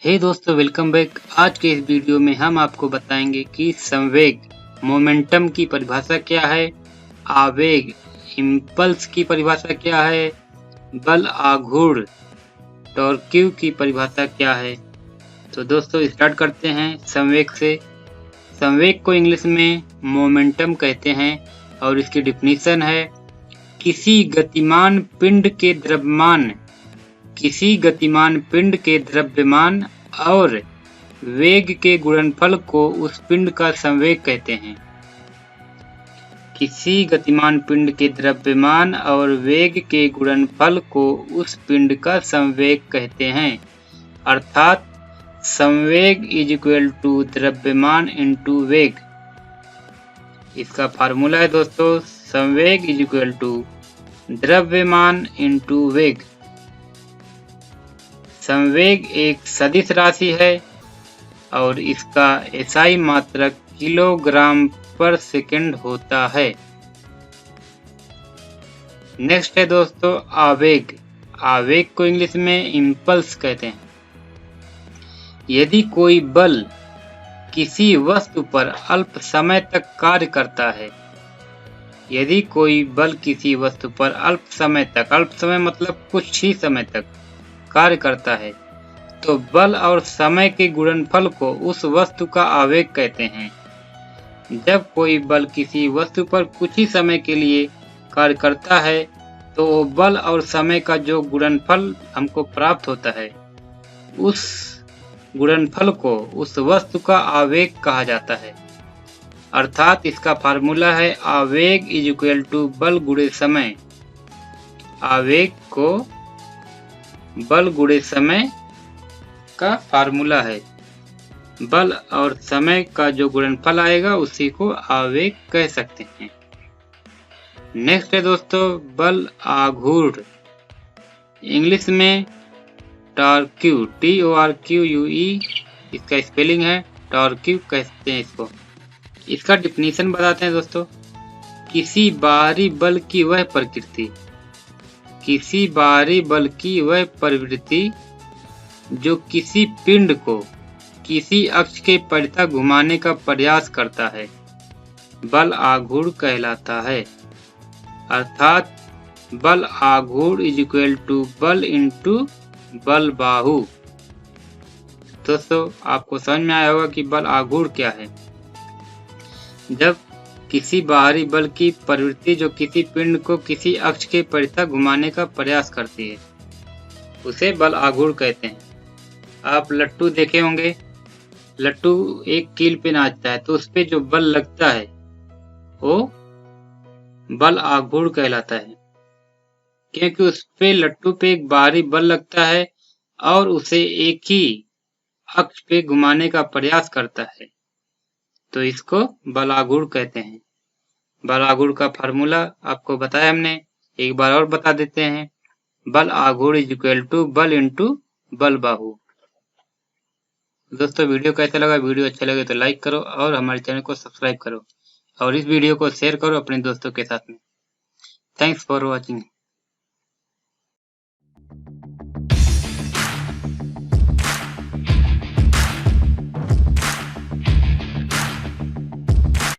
हे दोस्तों, welcome back. आज के इस वीडियो में हम आपको बताएंगे कि संवेग मोमेंटम की परिभाषा क्या है, आवेग इम्पल्स की परिभाषा क्या है, बल आघूर्ण टॉर्क्यू की परिभाषा क्या है। तो दोस्तों स्टार्ट करते हैं संवेग से। संवेग को इंग्लिश में मोमेंटम कहते हैं और इसकी डिफिनीशन है किसी गतिमान पिंड के द्रव्यमान और वेग के गुणनफल को उस पिंड का संवेग कहते हैं। किसी गतिमान पिंड के द्रव्यमान और वेग के गुणनफल को उस पिंड का संवेग कहते हैं। अर्थात संवेग इज इक्वल टू द्रव्यमान इंटू वेग। इसका फार्मूला है दोस्तों, संवेग इज इक्वल टू द्रव्यमान इंटू वेग। संवेग एक सदिश राशि है और इसका एसआई मात्रक किलोग्राम पर सेकंड होता है। नेक्स्ट है दोस्तों आवेग। आवेग को इंग्लिश में इम्पल्स कहते हैं। यदि कोई बल किसी वस्तु पर अल्प समय तक कार्य करता है, यदि कोई बल किसी वस्तु पर अल्प समय मतलब कुछ ही समय तक कार्य करता है, तो बल और समय के गुणनफल को उस वस्तु का आवेग कहते हैं। जब कोई बल किसी वस्तु पर कुछ ही समय के लिए कार्य करता है, तो बल और समय का जो गुणनफल हमको प्राप्त होता है, उस गुणनफल को उस वस्तु का आवेग कहा जाता है। अर्थात इसका फार्मूला है आवेग इज इक्वल टू बल गुणे समय। आवेग को बल गुणे समय का फार्मूला है। बल और समय का जो गुणनफल आएगा उसी को आवेग कह सकते हैं। नेक्स्ट है दोस्तों बल आघूर्ण। इंग्लिश में टॉर्क्यू, TORQUE इसका स्पेलिंग है, टॉर्क्यू कहते हैं इसको। इसका डिफिनीशन बताते हैं दोस्तों। किसी बाहरी बल की वह प्रकृति, किसी बाहरी बल की वह प्रवृत्ति जो किसी पिंड को किसी अक्ष के परितः घुमाने का प्रयास करता है, बल आघूर्ण कहलाता है। अर्थात बल आघूर्ण इज इक्वल टू बल इंटू बल बाहु। दोस्तों आपको समझ में आया होगा कि बल आघूर्ण क्या है। जब किसी बाहरी बल की प्रवृत्ति जो किसी पिंड को किसी अक्ष के परितः घुमाने का प्रयास करती है, उसे बल आघूर्ण कहते हैं। आप लट्टू देखे होंगे, लट्टू एक कील पे नाचता है, तो उस पे जो बल लगता है वो बल आघूर्ण कहलाता है, क्योंकि उस पे लट्टू पे एक बाहरी बल लगता है और उसे एक ही अक्ष पे घुमाने का प्रयास करता है, तो इसको बल आघूर्ण कहते हैं। बल आघूर्ण का फार्मूला आपको बताया हमने, एक बार और बता देते हैं। बल आघूर्ण इज इक्वल टू बल इंटू बल बाहु। दोस्तों वीडियो कैसा लगा? वीडियो अच्छा लगे तो लाइक करो और हमारे चैनल को सब्सक्राइब करो और इस वीडियो को शेयर करो अपने दोस्तों के साथ में। Thanks for watching.